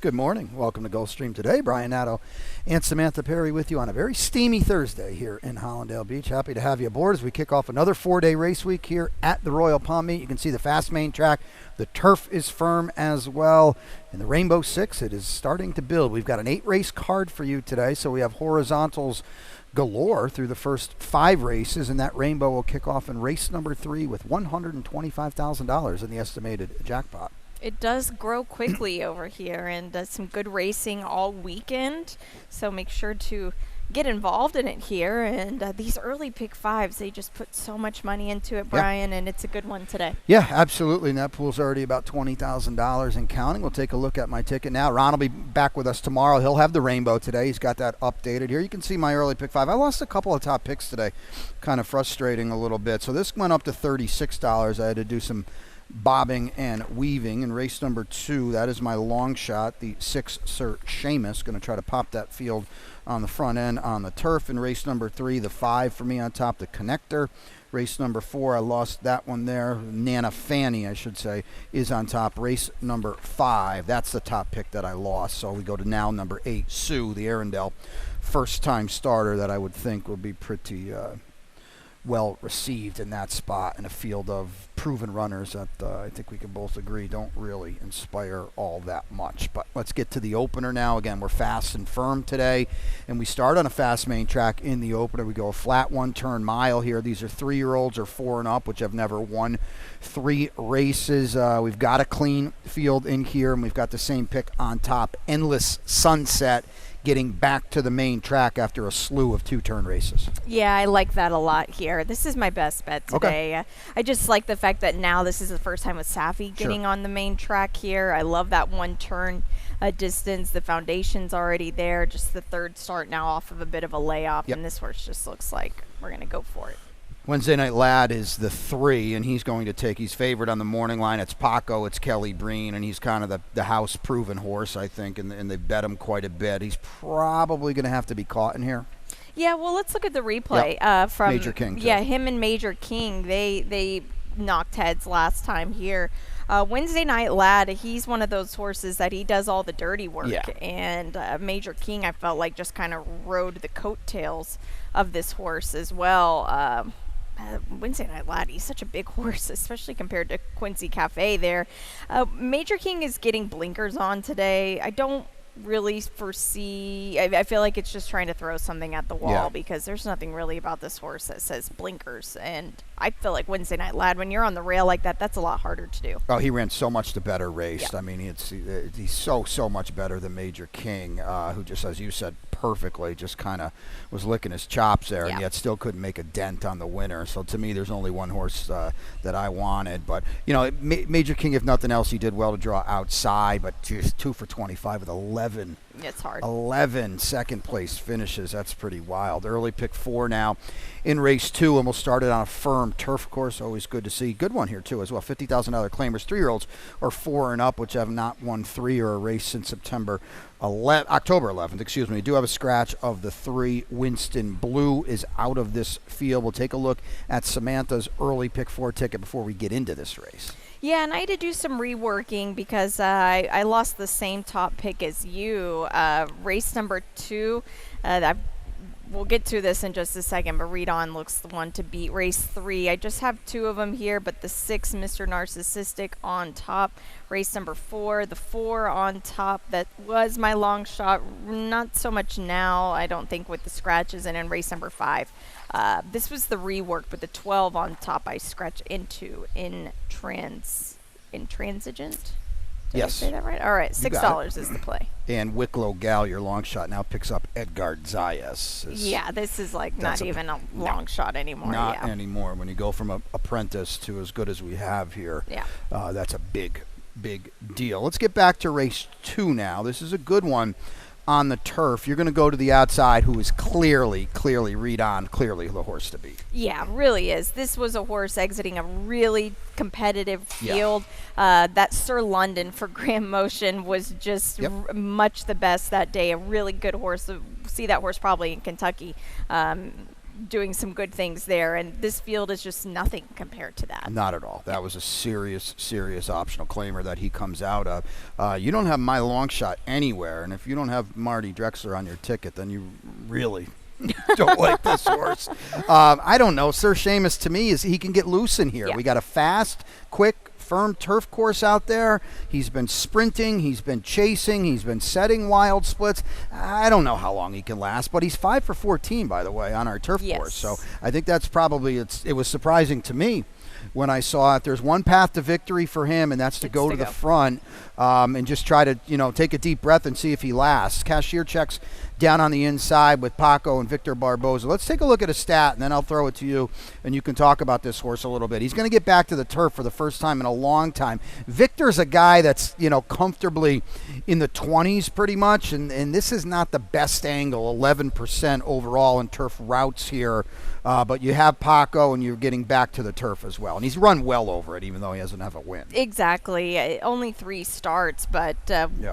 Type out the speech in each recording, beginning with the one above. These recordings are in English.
Good morning. Welcome to Gulfstream today. Brian Nadeau and Samantha Perry with you on a very steamy Thursday here in Hollandale Beach. Happy to have you aboard as we kick off another 4-day race week here at the Royal Palm Meet. You can see the fast main track. The turf is firm as well. In the Rainbow Six, it is starting to build. We've got an 8-race card for you today, so we have horizontals galore through the first 5 races, and that Rainbow will kick off in race number 3 with $125,000 in the estimated jackpot. It does grow quickly over here, and some good racing all weekend. So make sure to get involved in it here. And these early pick 5s, they just put so much money into it, Brian, and it's a good one today. Yeah, absolutely. And that pool's already about $20,000 and counting. We'll take a look at my ticket now. Ron will be back with us tomorrow. He'll have the Rainbow today. He's got that updated here. You can see my early pick 5. I lost a couple of top picks today. Kind of frustrating a little bit. So this went up to $36. I had to do some bobbing and weaving in race number 2. That is my long shot, the 6 Sir Seamus. Going to try to pop that field on the front end on the turf. In race number 3, the 5 for me on top, the connector. Race number 4, I lost that one there. Nana Fanny, I should say, is on top. Race number 5, that's the top pick that I lost. So we go to now number 8, Sue, the Arundel first-time starter that I would think would be pretty well received in that spot in a field of proven runners that I think we can both agree don't really inspire all that much. But let's get to the opener now. Again, we're fast and firm today, and we start on a fast main track in the opener. We go a flat 1-turn mile here. These are 3-year-olds or 4 and up, which have never won 3 races. We've got a clean field in here, and we've got the same pick on top. Endless Sunset, getting back to the main track after a slew of 2-turn races. Yeah, I like that a lot here. This is my best bet today. Okay. I just like the fact that now this is the first time with Safi getting on the main track here. I love that 1-turn distance. The foundation's already there. Just the third start now off of a bit of a layoff, and this horse just looks like we're going to go for it. Wednesday Night Lad is the 3, and he's going to take, he's favored on the morning line. It's Paco, it's Kelly Breen, and he's kind of the house-proven horse, I think, and they bet him quite a bit. He's probably going to have to be caught in here. Yeah, well, let's look at the replay from Major King. Yeah, him and Major King, they knocked heads last time here. Wednesday Night Lad, he's one of those horses that he does all the dirty work. Yeah. And Major King, I felt like just kind of rode the coattails of this horse as well. Wednesday Night Lad, he's such a big horse, especially compared to Quincy Cafe there. Major King is getting blinkers on today. I don't really foresee, I feel like it's just trying to throw something at the wall because there's nothing really about this horse that says blinkers. And I feel like Wednesday Night Lad, when you're on the rail like that, that's a lot harder to do. Oh, he ran so much the better race. Yeah. I mean, he's so much better than Major King, who just, as you said perfectly, just kind of was licking his chops there, and yet still couldn't make a dent on the winner. So to me, there's only one horse that I wanted. But, you know, Major King, if nothing else, he did well to draw outside, but just 2 for 25 with 11. It's hard. 11 second-place finishes. That's pretty wild. Early pick 4 now in race 2, and we'll start it on a firm turf course. Always good to see. Good one here, too, as well. $50,000 claimers, 3-year-olds or 4 and up, which have not won 3 or a race since October 11th. Excuse me. We do have a scratch of the 3. Winston Blue is out of this field. We'll take a look at Samantha's early pick 4 ticket before we get into this race. Yeah, and I had to do some reworking because I lost the same top pick as you. Race number 2, we'll get to this in just a second, but Read On looks the one to beat. Race 3, I just have 2 of them here, but the 6, Mr. Narcissistic, on top. Race number 4, the 4 on top. That was my long shot. Not so much now, I don't think, with the scratches. And in race number 5, this was the rework, but the 12 on top I scratch into intransigent. Did I say that right? All right, $6 is the play. And Wicklow Gal, your long shot, now picks up Edgar Zayas. Yeah, this is like not even a long shot anymore. Not anymore. When you go from an apprentice to as good as we have here, that's a big deal. Let's get back to race 2 now. This is a good one on the turf. You're going to go to the outside, who is clearly Read On, clearly the horse to beat. Yeah, really is. This was a horse exiting a really competitive field. That Sir London for Grand Motion was just much the best that day. A really good horse. See that horse probably in Kentucky. doing some good things there, and this field is just nothing compared to that. Not at all. That was a serious optional claimer that he comes out of. You don't have my long shot anywhere, and if you don't have Marty Drexler on your ticket, then you really don't like this horse. I don't know. Sir Seamus, to me, is he can get loose in here. Yeah. We got a fast, quick, firm turf course out there. He's been sprinting. He's been chasing. He's been setting wild splits. I don't know how long he can last, but he's 5 for 14, by the way, on our turf course. So I think that's probably, it was surprising to me when I saw it. There's one path to victory for him, and that's to go to the front and just try to, take a deep breath and see if he lasts. Cashier checks down on the inside with Paco and Victor Barboza. Let's take a look at a stat, and then I'll throw it to you, and you can talk about this horse a little bit. He's going to get back to the turf for the first time in a long time. Victor's a guy that's, comfortably in the 20s pretty much, and this is not the best angle, 11% overall in turf routes here. But you have Paco, and you're getting back to the turf as well. And he's run well over it, even though he doesn't have a win. Exactly. Only 3 starts, but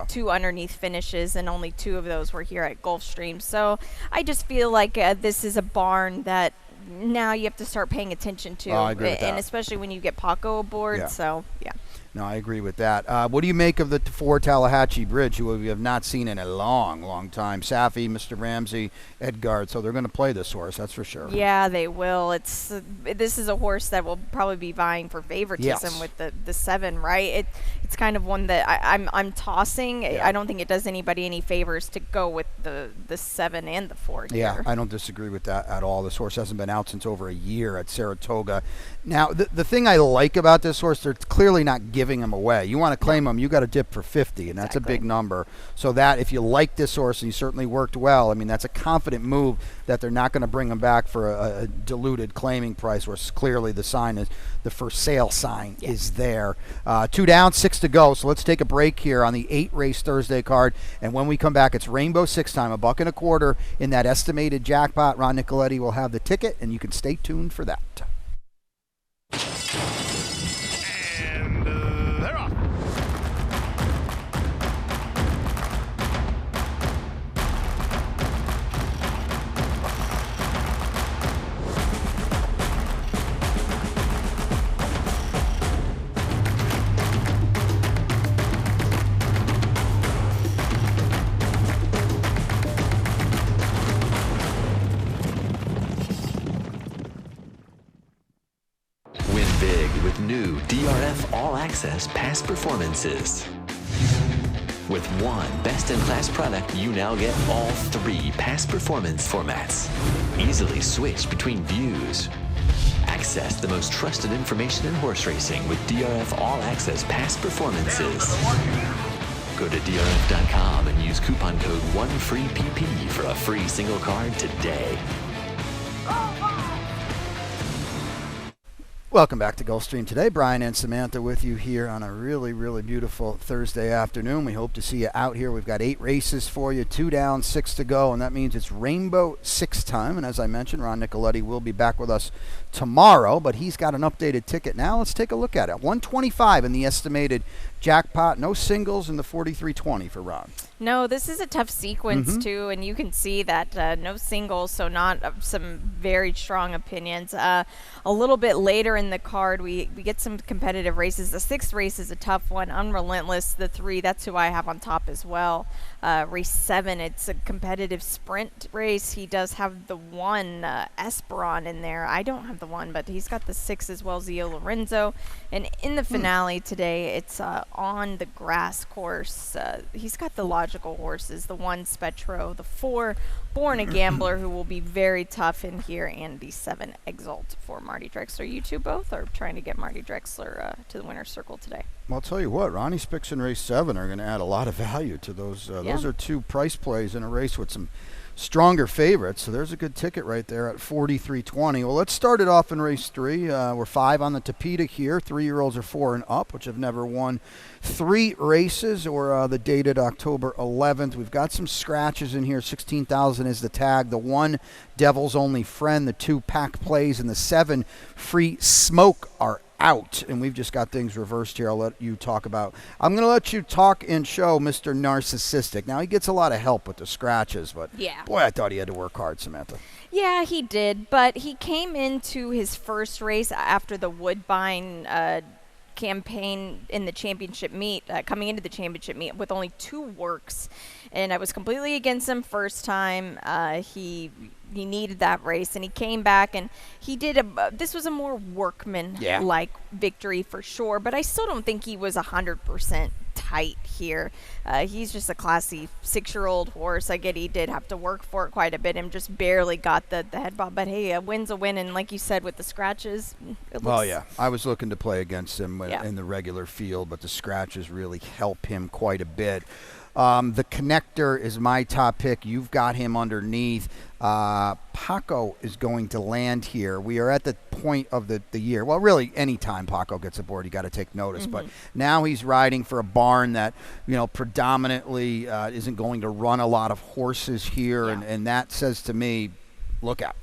2 underneath finishes, and only 2 of those were here at Gulfstream. So I just feel like this is a barn that now you have to start paying attention to. I agree with that. And especially when you get Paco aboard. Yeah. So, yeah. No, I agree with that. What do you make of the 4 Tallahatchie Bridge, who we have not seen in a long, long time? Safi, Mr. Ramsey, Edgard. So they're going to play this horse, that's for sure. Yeah, they will. This is a horse that will probably be vying for favoritism with the 7, right? It's kind of one that I'm tossing. Yeah. I don't think it does anybody any favors to go with the 7 and the 4 here. Yeah, I don't disagree with that at all. This horse hasn't been out since over a year at Saratoga. Now, the thing I like about this horse, they're clearly not giving him away. You want to claim him, you got to dip for 50, and that's a big number. So that, if you like this horse, and he certainly worked well, I mean, that's a confident move that they're not going to bring him back for a diluted claiming price, where clearly the sign is, the for sale sign is there. 2 down, 6 to go. So let's take a break here on the 8-race Thursday card, and when we come back, it's Rainbow 6 time, $1.25 in that estimated jackpot. Ron Nicoletti will have the ticket, and you can stay tuned for that. New DRF All Access Past Performances. With one best-in-class product, you now get all 3 past performance formats. Easily switch between views. Access the most trusted information in horse racing with DRF All Access Past Performances. Go to DRF.com and use coupon code 1FREEPP for a free single card today. Welcome back to Gulfstream today. Brian and Samantha with you here on a really, really beautiful Thursday afternoon. We hope to see you out here. We've got 8 races for you, 2 down, 6 to go, and that means it's Rainbow 6 time. And as I mentioned, Ron Nicoletti will be back with us tomorrow, but he's got an updated ticket now. Let's take a look at it. 125 in the estimated jackpot. No singles in the 43.20 for Ron. No, this is a tough sequence too, and you can see that no singles, so not some very strong opinions. A little bit later in the card, we get some competitive races. The 6th race is a tough one. Unrelentless, the 3, that's who I have on top as well. Race 7, it's a competitive sprint race. He does have the 1 Esperon in there. I don't have the 1, but he's got the 6 as well, Zio Lorenzo. And in the finale today, it's on the grass course. He's got the logical horses, the 1 Spetro, the 4 Born a Gambler, who will be very tough in here, and the 7 Exalt for Marty Drexler. You two both are trying to get Marty Drexler to the winner's circle today. Well, I'll tell you what, Ronnie's picks in race 7 are going to add a lot of value to those. Those are 2 price plays in a race with some stronger favorites. So there's a good ticket right there at 43.20. Well, let's start it off in race 3. We're 5 on the Tapeta here. 3-year-olds are 4 and up, which have never won 3 races, or the dated October 11th. We've got some scratches in here. 16,000 is the tag. The 1 Devil's Only Friend, the 2 Pack Plays, and the 7 Free Smoke are out, and we've just got things reversed here. I'll let you talk about. I'm going to let you talk and show Mr. Narcissistic. Now, he gets a lot of help with the scratches, but Yeah. boy, I thought he had to work hard, Samantha. Yeah, he did, but he came into his first race after the Woodbine campaign in the championship meet, coming into the championship meet with only 2 works, and I was completely against him first time. He needed that race, and he came back, and he did this was a more workman-like victory for sure, but I still don't think he was 100% tight here. He's just a classy 6-year-old horse. I get he did have to work for it quite a bit and just barely got the head bob, but hey, a win's a win, and like you said with the scratches, it looks I was looking to play against him in the regular field, but the scratches really help him quite a bit. The connector is my top pick. You've got him underneath. Paco is going to land here. We are at the point of the year. Well, really, anytime Paco gets aboard, you got to take notice. But now he's riding for a barn that, predominantly isn't going to run a lot of horses here, and that says to me, look out.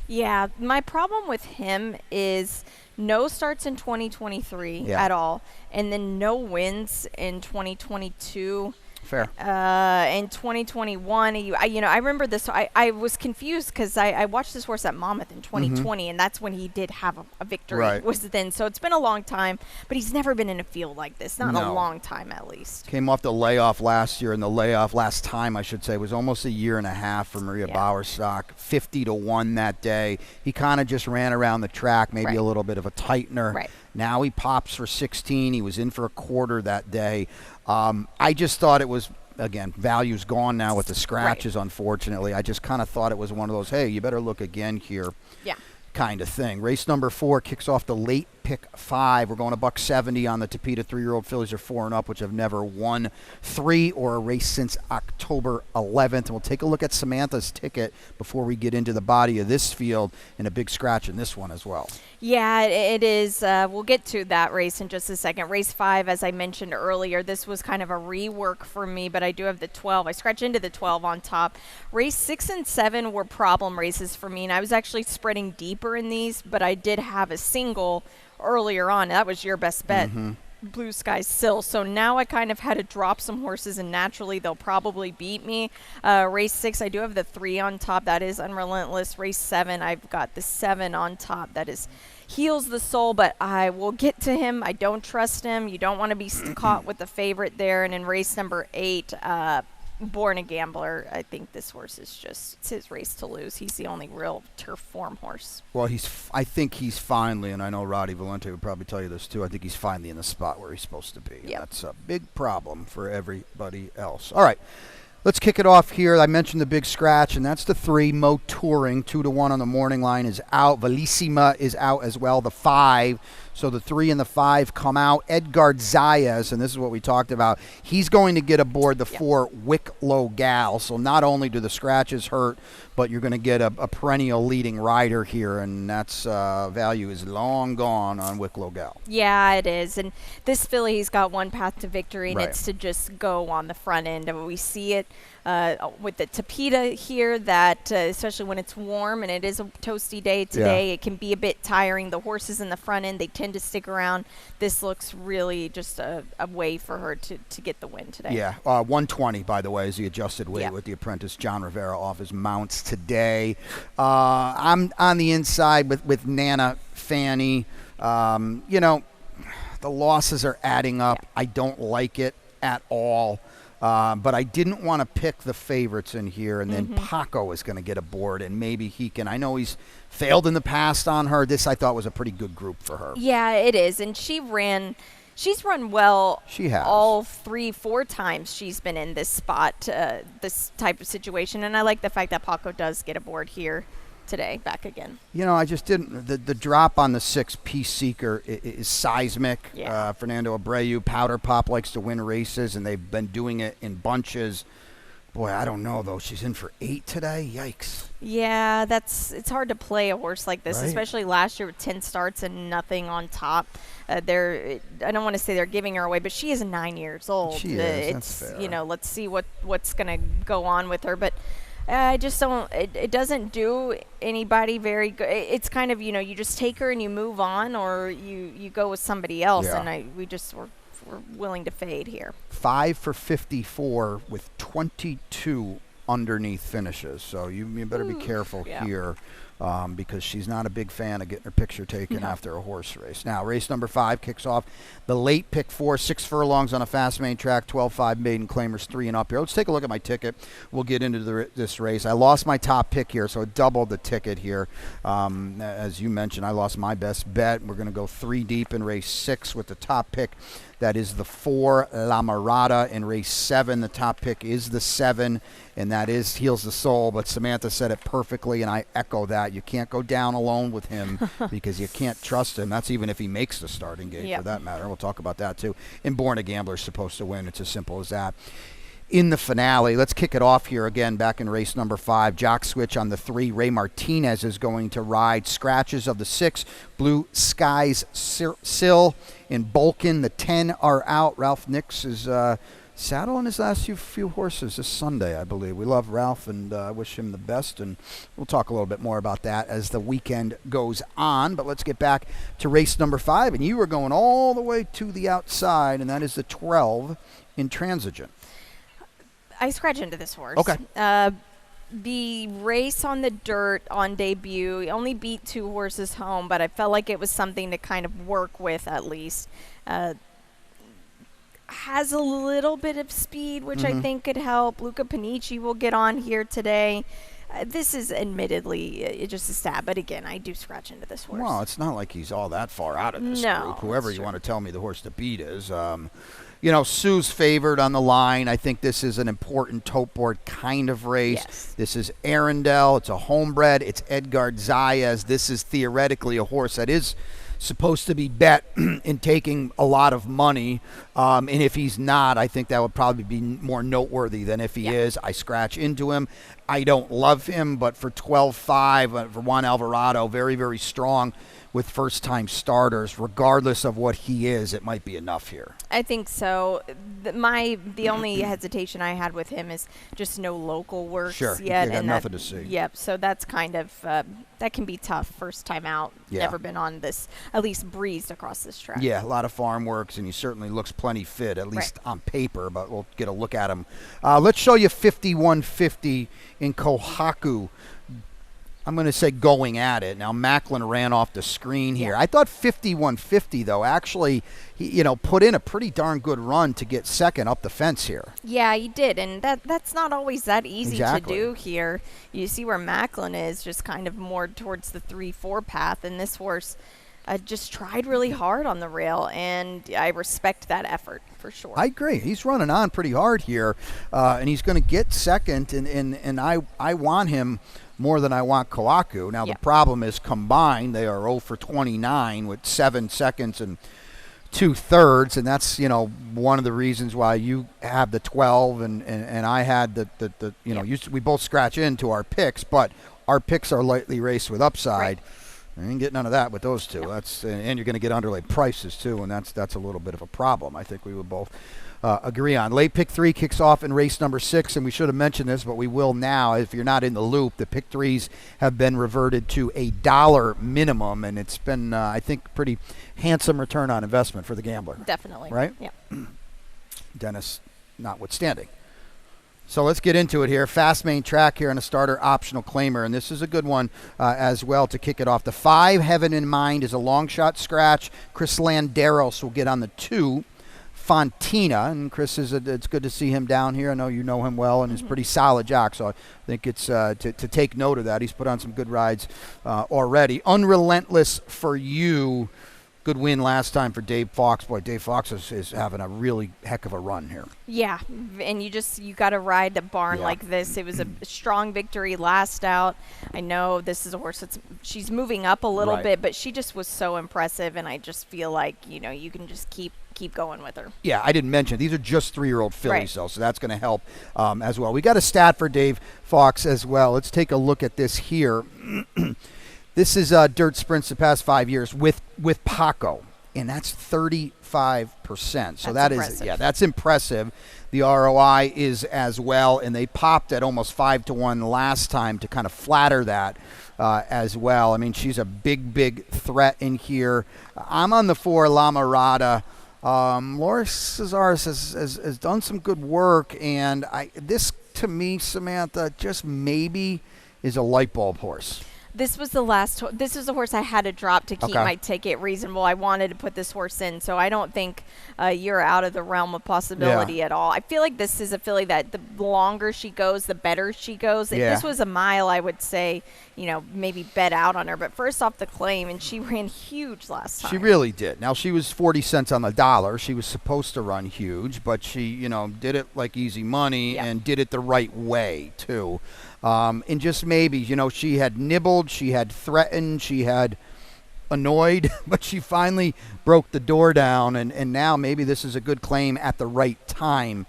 Yeah, my problem with him is no starts in 2023 at all, and then no wins in 2022. Fair. In 2021, I remember this. I was confused because I watched this horse at Monmouth in 2020, and that's when he did have a victory. Right. Was then. So it's been a long time, but he's never been in a field like this. Not in a long time, at least. Came off the layoff last year, and the layoff last time, I should say, was almost a year and a half for Maria Bowerstock. 50-1 that day. He kind of just ran around the track, maybe a little bit of a tightener. Right. Now he pops for 16. He was in for a quarter that day. I just thought it was, again, value's gone now with the scratches, unfortunately. I just kind of thought it was one of those, hey, you better look again here kind of thing. Race number 4 kicks off the late pick 5. We're going $170 on the Tapeta 3-year-old fillies are 4 and up, which have never won 3 or a race since October 11th. And we'll take a look at Samantha's ticket before we get into the body of this field, and a big scratch in this one as well. Yeah, it is. We'll get to that race in just a second. Race 5, as I mentioned earlier, this was kind of a rework for me, but I do have the 12. I scratch into the 12 on top. Race 6 and 7 were problem races for me, and I was actually spreading deeper in these, but I did have a single earlier on. That was your best bet. Blue Sky Sill. So now I kind of had to drop some horses, and naturally they'll probably beat me. Race 6, I do have the 3 on top. That is Unrelentless. Race 7, I've got the 7 on top. That is Heals the Soul, but I will get to him. I don't trust him. You don't want to be caught with the favorite there. And in race number 8, Born a Gambler, I think this horse is just, it's his race to lose. He's the only real turf form horse. Well, I think he's finally, and I know Roddy Valente would probably tell you this too, I think he's finally in the spot where he's supposed to be. Yep. That's a big problem for everybody else. All right, let's kick it off here. I mentioned the big scratch, and that's the 3. Mo Touring, 2-1 on the morning line, is out. Valissima is out as well, the 5. So the 3 and the 5 come out. Edgar Zayas, and this is what we talked about, he's going to get aboard the 4 Wicklow Gal. So not only do the scratches hurt, but you're going to get a perennial leading rider here, and that's value is long gone on Wicklow Gal. Yeah, it is. And this filly, he's got one path to victory, and it's to just go on the front end. And we see it with the Tapeta here, that especially when it's warm and it is a toasty day today, it can be a bit tiring. The horses in the front end, they tend to stick around. This looks really just a way for her to get the win today. Yeah, 120, by the way, is the adjusted weight with the apprentice John Rivera off his mounts today. I'm on the inside with Nana Fanny. The losses are adding up. I don't like it at all. But I didn't want to pick the favorites in here, and then Paco is going to get aboard, and maybe he can. I know he's failed in the past on her. This, I thought, was a pretty good group for her. Yeah, it is, and she's run well. She has. All 3-4 times she's been in this spot, this type of situation, and I like the fact that Paco does get aboard here today, back again. I just didn't. The drop on the 6 Peace Seeker is seismic. Yeah. Fernando Abreu, Powder Pop likes to win races, and they've been doing it in bunches. Boy, I don't know, though. She's in for 8 today. Yikes. Yeah, it's hard to play a horse like this, Right. especially last year with 10 starts and nothing on top. I don't want to say they're giving her away, but she is 9 years old. She is. That's fair. Let's see what's going to go on with her. But I just don't. It doesn't do anybody very good. It's kind of, you just take her and you move on, or you go with somebody else. Yeah. And we're willing to fade here. 5 for 54 with 22 underneath finishes. So you better be careful here. Because she's not a big fan of getting her picture taken after a horse race. Now, race number 5 kicks off. The late pick 4, 6 furlongs on a fast main track, 12-5 maiden claimers, 3 and up here. Let's take a look at my ticket. We'll get into this race. I lost my top pick here, so it doubled the ticket here. As you mentioned, I lost my best bet. We're going to go 3 deep in race 6 with the top pick. That is the 4, La Mirada. In race 7, the top pick is the 7, and that is Heals the Soul. But Samantha said it perfectly, and I echo that. You can't go down alone with him because you can't trust him. That's even if he makes the starting gate, for that matter. We'll talk about that, too. And Born a Gambler is supposed to win. It's as simple as that. In the finale, let's kick it off here again back in race number 5. Jock switch on the 3. Ray Martinez is going to ride. Scratches of the 6. Blue Skies Sill and Bulkin. The 10 are out. Ralph Nix is saddling his last few horses this Sunday, I believe. We love Ralph and wish him the best, and we'll talk a little bit more about that as the weekend goes on. But let's get back to race number 5, and you were going all the way to the outside, and that is the 12 Intransigent. I scratch into this horse. Okay. The race on the dirt on debut, he only beat 2 horses home, but I felt like it was something to kind of work with at least. Has a little bit of speed, which I think could help. Luca Panici will get on here today. This is admittedly just a stab, but again, I do scratch into this horse. Well, it's not like he's all that far out of this group. Whoever you want to tell me the horse to beat is. Sue's favored on the line. I think this is an important tote board kind of race. Yes. This is Arundel. It's a homebred. It's Edgar Zayas. This is theoretically a horse that is supposed to be bet in taking a lot of money. And if he's not, I think that would probably be more noteworthy than if he is. I scratch into him. I don't love him, but for 12-5, for Juan Alvarado, very, very strong with first-time starters. Regardless of what he is, it might be enough here. I think so. The only hesitation I had with him is just no local works yet. You got nothing to see. Yep, so that's kind of, that can be tough first time out. Yeah. Never been on this, at least breezed across this track. Yeah, a lot of farm works, and he certainly looks plenty fit, at least on paper, but we'll get a look at him. Let's show you 5150 in Kohaku. I'm going to say going at it. Now, Macklin ran off the screen here. I thought 5150, though, actually, he, put in a pretty darn good run to get second up the fence here. Yeah, he did, and that's not always that easy to do here. You see where Macklin is, just kind of more towards the 3-4 path, and this horse just tried really hard on the rail, and I respect that effort for sure. I agree. He's running on pretty hard here, and he's going to get second, and I want him more than I want Kohaku. Now, the problem is combined, they are 0 for 29 with 7 seconds and 2/3, and that's, one of the reasons why you have the 12 and I had the we both scratch into our picks, but our picks are lightly raced with upside. I didn't get none of that with those two. That's and you're going to get underlay prices too, and that's a little bit of a problem. I think we would both agree on. Late pick 3 kicks off in race number 6, and we should have mentioned this, but we will now. If you're not in the loop, the pick 3s have been reverted to $1 minimum, and it's been, I think, pretty handsome return on investment for the gambler. Definitely. Right? Yeah. Dennis notwithstanding. So let's get into it here. Fast main track here and a starter optional claimer, and this is a good one as well to kick it off. The 5, Heaven in Mind, is a long shot scratch. Chris Landeros will get on the 2. Fontina, and Chris it's good to see him down here. I know you know him well, and he's a pretty solid jock, so I think it's to take note of that. He's put on some good rides already. Unrelentless for You, good win last time for Dave Fox. Boy, Dave Fox is having a really heck of a run here. Yeah, and you got to ride the barn like this. It was a strong victory last out. I know this is a horse she's moving up a little bit, but she just was so impressive, and I just feel like, you can just keep going with her. Yeah, I didn't mention these are just 3-year-old fillies, though, so that's going to help as well. We got a stat for Dave Fox as well. Let's take a look at this here. This is dirt sprints the past 5 years with Paco, and that's 34 35%. So That's that is, impressive. that's impressive. The ROI is as well, and they popped at almost 5-1 last time to kind of flatter that as well. I mean, she's a big threat in here. I'm on the 4 La Mirada. Laura Cesaris has done some good work, and this to me, Samantha, just maybe is a light bulb horse. This was the last. This is the horse I had to drop to keep my ticket reasonable. I wanted to put this horse in, so I don't think you're out of the realm of possibility at all. I feel like this is a filly that the longer she goes, the better she goes. If this was a mile, I would say, maybe bet out on her. But first off the claim, and she ran huge last time. She really did. Now, she was 40 cents on the dollar. She was supposed to run huge, but she, did it like easy money and did it the right way, too. And just maybe, she had nibbled, she had threatened, she had annoyed, but she finally broke the door down, and now maybe this is a good claim at the right time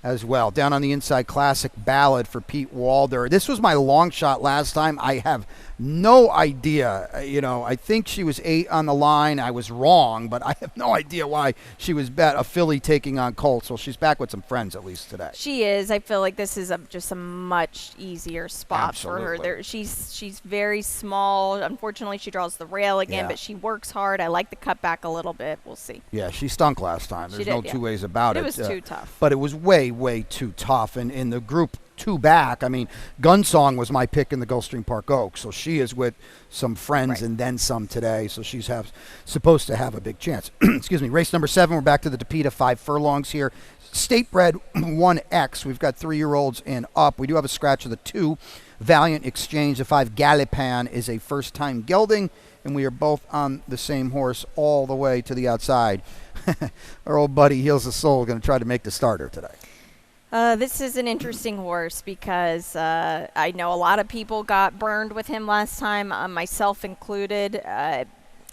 as well. Down on the inside, Classic Ballad for Pete Walder. This was my long shot last time. I have no idea. I think she was 8 on the line. I was wrong, but I have no idea why she was bet a filly taking on Colts. Well, she's back with some friends at least today. She is. I feel like this is just a much easier spot for her. Absolutely. She's very small. Unfortunately, she draws the rail again, but she works hard. I like the cut back a little bit. We'll see. Yeah, she stunk last time. There's no two ways about it. It was too tough. But it was way too tough. And in the group 2 back, I mean, Gunsong was my pick in the Gulfstream Park Oaks. So she is with some friends and then some today. So she's supposed to have a big chance. Excuse me. Race number 7. We're back to the Tapeta 5 furlongs here. State bred 1X. We've got 3-year-olds and up. We do have a scratch of the 2. Valiant Exchange. The 5 Gallipan is a first-time gelding. And we are both on the same horse all the way to the outside. Our old buddy Heels of Soul going to try to make the starter today. This is an interesting horse because I know a lot of people got burned with him last time, myself included.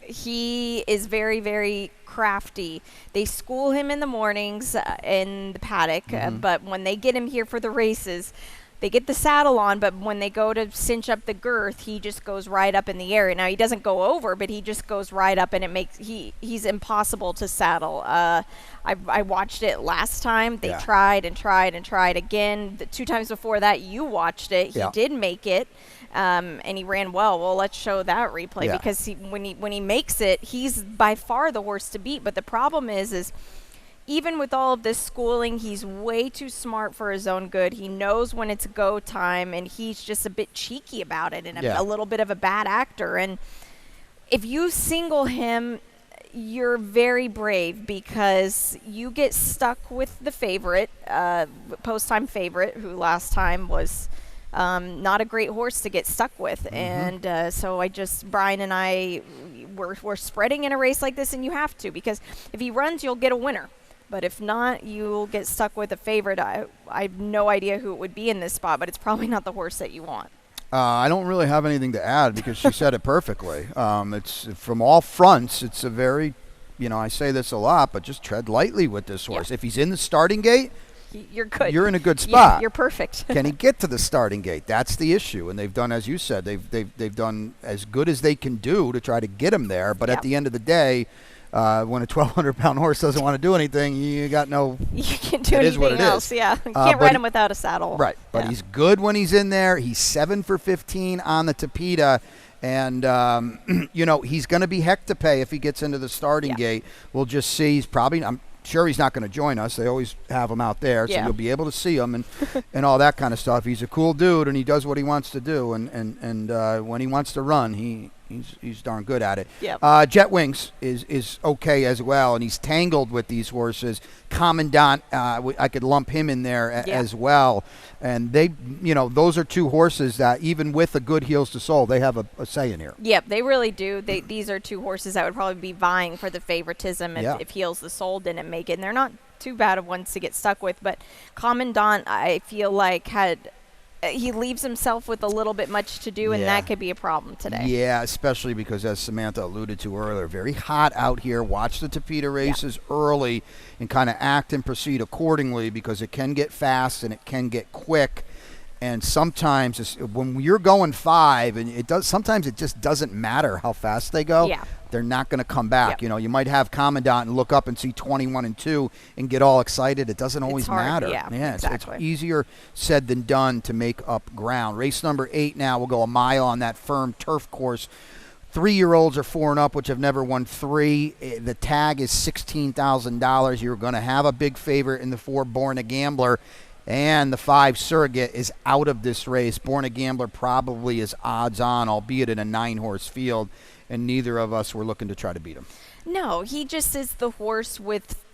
He is very, very crafty. They school him in the mornings in the paddock, but when they get him here for the races, they get the saddle on, but when they go to cinch up the girth, he just goes right up in the area. Now, he doesn't go over, but he just goes right up, and he's impossible to saddle. I watched it last time. They tried and tried and tried again. The 2 times before that, you watched it. He did make it, and he ran well. Well, let's show that replay because when he makes it, he's by far the horse to beat. But the problem is even with all of this schooling, he's way too smart for his own good. He knows when it's go time, and he's just a bit cheeky about it and a little bit of a bad actor. And if you single him, you're very brave because you get stuck with the favorite, post-time favorite, who last time was not a great horse to get stuck with. And so Brian and I, we're spreading in a race like this, and you have to, because if he runs, you'll get a winner. But if not, you'll get stuck with a favorite. I have no idea who it would be in this spot, but it's probably not the horse that you want. I don't really have anything to add because she said it perfectly. It's from all fronts. It's a very, I say this a lot, but just tread lightly with this horse. If he's in the starting gate, you're good. You're in a good spot. You're perfect. Can he get to the starting gate? That's the issue. And they've done, as you said, they've done as good as they can do to try to get him there. But at the end of the day, when a 1,200-pound horse doesn't want to do anything, you got no. You can't do anything else. Yeah, you can't ride him without a saddle. Right, but he's good when he's in there. He's 7 for 15 on the Tapeta, and he's going to be heck to pay if he gets into the starting gate. We'll just see. He's probably. I'm sure he's not going to join us. They always have him out there, so you'll be able to see him and all that kind of stuff. He's a cool dude, and he does what he wants to do, and when he wants to run, He's darn good at it. Yep. Jet Wings is okay as well, and he's tangled with these horses. Commandant, I could lump him in there as well. And they, those are 2 horses that even with a good Heels to Soul, they have a say in here. Yep, they really do. These are 2 horses that would probably be vying for the favoritism if Heels the Soul didn't make it. And they're not too bad of ones to get stuck with. But Commandant, I feel like he leaves himself with a little bit much to do, and that could be a problem today. Yeah, especially because, as Samantha alluded to earlier, very hot out here. Watch the Tapeta races early and kind of act and proceed accordingly because it can get fast and it can get quick. And sometimes when you're going 5, and sometimes it just doesn't matter how fast they go. Yeah. They're not going to come back. Yep. You know, you might have Commandant and look up and see 21 and 2 and get all excited. It doesn't always hard, matter. yeah, exactly. It's easier said than done to make up ground. Race number 8 now. We'll go a mile on that firm turf course. 3-year-olds are 4 and up, which have never won 3. The tag is $16,000. You're going to have a big favorite in the 4, Born a Gambler. And the 5, Surrogate, is out of this race. Born a Gambler probably is odds on, albeit in a 9-horse field, and neither of us were looking to try to beat him. No, he just is the horse with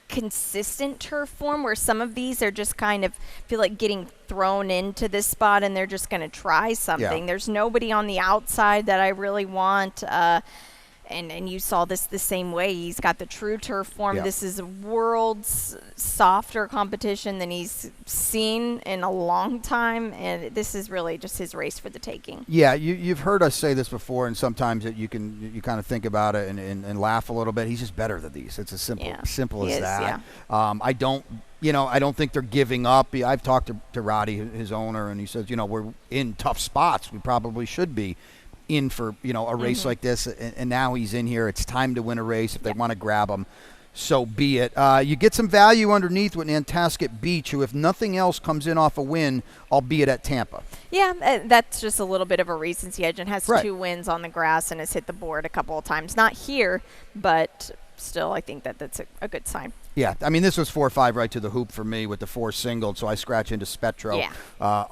consistent turf form, where some of these are just kind of feel like getting thrown into this spot and they're just going to try something. Yeah. There's nobody on the outside that I really want. And you saw this the same way. He's got the true turf form. Yeah. This is a world's softer competition than he's seen in a long time, and this is really just his race for the taking. Yeah, you've heard us say this before, and sometimes you kind of think about it and laugh a little bit. He's just better than these. It's as simple He as is, that. yeah. I don't think they're giving up. I've talked to Roddy, his owner, and he says, we're in tough spots. We probably should be in for a race like this, and now he's in here. It's time to win a race. If they want to grab him, so be it. You get some value underneath with Nantasket Beach, who, if nothing else, comes in off a win, albeit at Tampa. Yeah, that's just a little bit of a recency edge, and has Right. 2 wins on the grass and has hit the board a couple of times. Not here, but still, I think that's a good sign. Yeah, I mean, this was 4-5 right to the hoop for me with the 4 singled, so I scratch into Spetro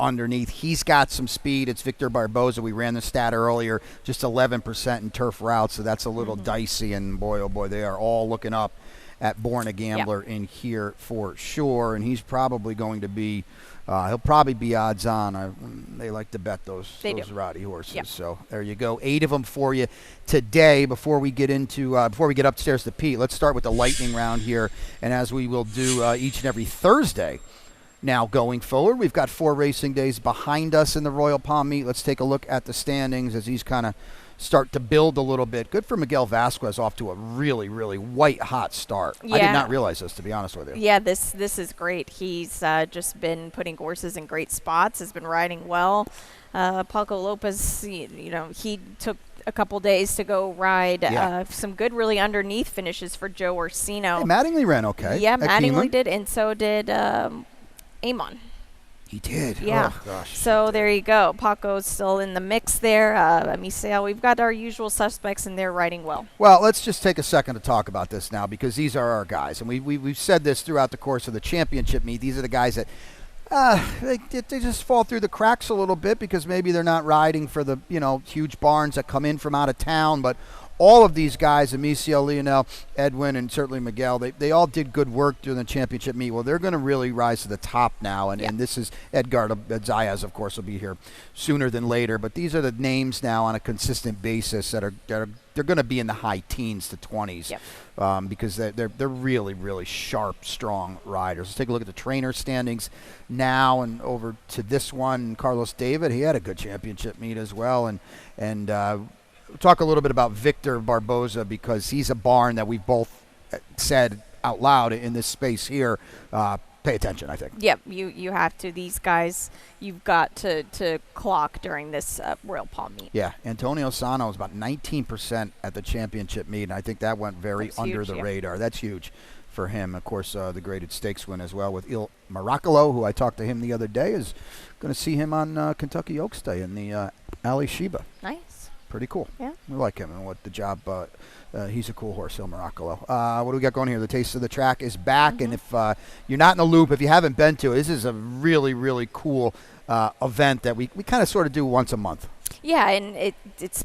underneath. He's got some speed. It's Victor Barboza. We ran the stat earlier, just 11% in turf routes, so that's a little dicey, and boy, oh boy, they are all looking up at Born a Gambler in here for sure, and he's probably going to be he'll probably be odds on. They like to bet those Roddy horses. Yep. So there you go. 8 of them for you today. Before we get upstairs to Pete, let's start with the lightning round here. And as we will do each and every Thursday now going forward, we've got 4 racing days behind us in the Royal Palm Meet. Let's take a look at the standings as these kind of start to build a little bit. Good for Miguel Vasquez, off to a really, really white-hot start. Yeah. I did not realize this, to be honest with you. Yeah, this is great. He's just been putting horses in great spots, has been riding well. Paco Lopez, he took a couple days to go ride some good, really underneath finishes for Joe Orsino. Hey, Mattingly ran okay. Yeah, at Mattingly Keeneland. did, and so did Amon. He did. Yeah. Oh, gosh. So there you go. Paco's still in the mix there. Misael, we've got our usual suspects, and they're riding well. Well, let's just take a second to talk about this now, because these are our guys. And we've said this throughout the course of the championship meet. These are the guys that they just fall through the cracks a little bit because maybe they're not riding for the huge barns that come in from out of town. But all of these guys, Amicio, Lionel, Edwin, and certainly Miguel, they all did good work during the championship meet. Well, they're going to really rise to the top now, and this is Edgar Zayas, of course, will be here sooner than later. But these are the names now on a consistent basis that are they're going to be in the high teens to 20s because they're really, really sharp, strong riders. Let's take a look at the trainer standings now, and over to this one, Carlos David. He had a good championship meet as well, and we'll talk a little bit about Victor Barboza, because he's a barn that we've both said out loud in this space here. Pay attention, I think. Yep, you have to. These guys, you've got to clock during this Royal Palm meet. Yeah, Antonio Sano was about 19% at the championship meet, and I think that went very under the radar. That's huge for him. Of course, the graded stakes win as well with Il Miracolo, who I talked to him the other day, is going to see him on Kentucky Oaks Day in the Ali Sheba. Nice. Pretty cool. Yeah. We like him and what the job. He's a cool horse, Il Miracolo. What do we got going here? The Taste of the Track is back, and if you're not in the loop, if you haven't been to it, this is a really, really cool event that we kind of sort of do once a month. Yeah, and it's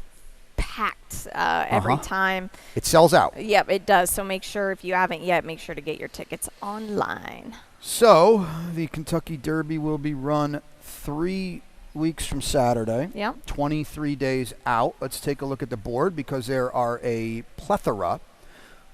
packed every time. It sells out. Yep, it does. So make sure, if you haven't yet, make sure to get your tickets online. So the Kentucky Derby will be run 3 weeks from Saturday. Yep. 23 days out. Let's take a look at the board, because there are a plethora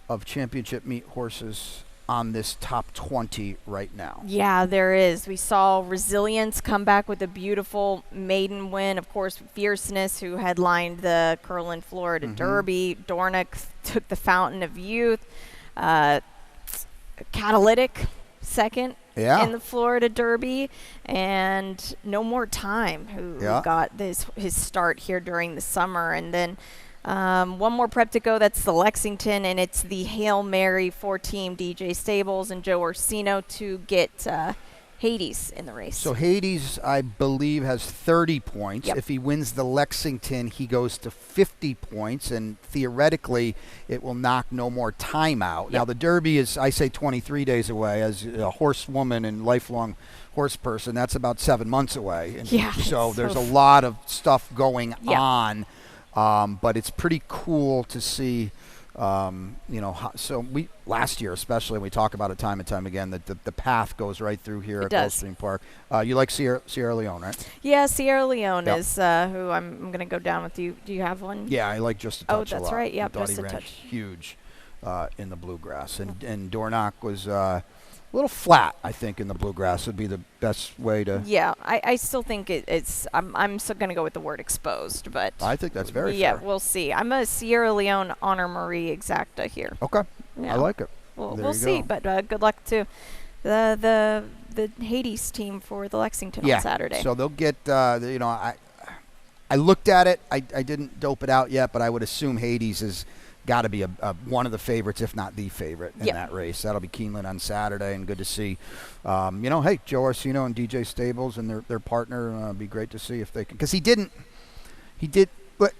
of championship meet horses on this top 20 right now. Yeah, there is. We saw Resilience come back with a beautiful maiden win. Of course, Fierceness, who headlined the Curlin Florida Derby. Dornick took the Fountain of Youth. Catalytic second. Yeah. in the Florida Derby, and No More Time, who Yeah. got his start here during the summer. And then one more prep to go. That's the Lexington, and it's the Hail Mary 4-team DJ Stables and Joe Orsino to get Hades in the race. So Hades, I believe, has 30 points. Yep. If he wins the Lexington, he goes to 50 points, and theoretically, it will knock No More Time out. Now, the Derby is, I say, 23 days away. As a horsewoman and lifelong horse person, that's about 7 months away. And Yeah, so it's there's so a lot of stuff going Yeah. on, but it's pretty cool to see. So we last year especially, we talk about it time and time again, that the path goes right through here at does. Gulfstream Park. You like Sierra Leone, right? Yeah, Sierra Leone Yep. is who I'm going to go down with. Do you have one? Yeah, I like Just a Oh, Touch a that's lot. right. Yep, I thought Just he a ran Touch. huge in the bluegrass, and Dornoch was a little flat. I think in the bluegrass would be the best way to. Yeah, I still think it's. I'm still going to go with the word exposed, but I think that's very yeah, fair. we'll see. I'm a Sierra Leone Honor Marie exacta here. Okay, Yeah. I like it. We'll There we'll you see, go. but good luck to the Hades team for the Lexington on Saturday. So they'll get. I looked at it. I didn't dope it out yet, but I would assume Hades has got to be a one of the favorites, if not the favorite, in Yep. that race. That'll be Keeneland on Saturday, and good to see. Hey, Joe Orsino and DJ Stables and their partner. Be great to see if they can, because he did.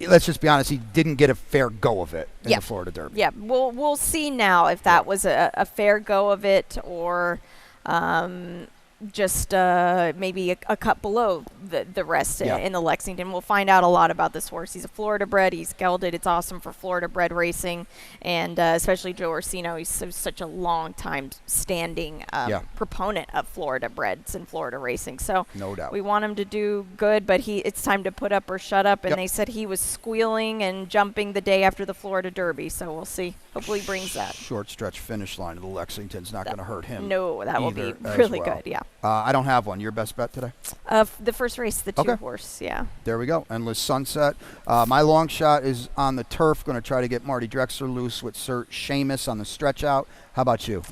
Let's just be honest. He didn't get a fair go of it in Yep. the Florida Derby. Yeah, we'll see now if that was a fair go of it, or just maybe a cut below the rest Yeah. in the Lexington. We'll find out a lot about this horse. He's a Florida bred. He's gelded. It's awesome for Florida bred racing, and especially Joe Orsino. He's such a long time standing proponent of Florida breds and Florida racing. So No doubt. we want him to do good, but it's time to put up or shut up. And Yep. they said he was squealing and jumping the day after the Florida Derby. So we'll see. Hopefully he brings that. Short stretch finish line of the Lexington's not going to hurt him. No, that will be either as really well. good. Yeah. I don't have one. Your best bet today? The first race, the two Okay. horse. Yeah. There we go. Endless Sunset. My long shot is on the turf. Going to try to get Marty Drexler loose with Sir Seamus on the stretch out. How about you?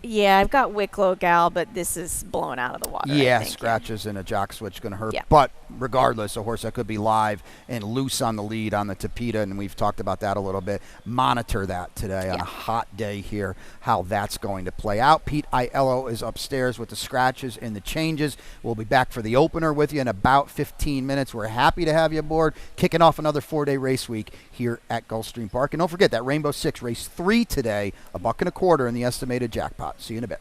Yeah, I've got Wicklow Gal, but this is blown out of the water. I Yeah, think. scratches and a jock switch going to hurt. Yeah. But regardless, a horse that could be live and loose on the lead on the Tapeta, and we've talked about that a little bit. Monitor that today on a hot day here, how that's going to play out. Pete Aiello is upstairs with the scratches and the changes. We'll be back for the opener with you in about 15 minutes. We're happy to have you aboard, kicking off another 4-day race week here at Gulfstream Park. And don't forget that Rainbow Six, race 3 today, $1.25 in the estimated jackpot. See you in a bit.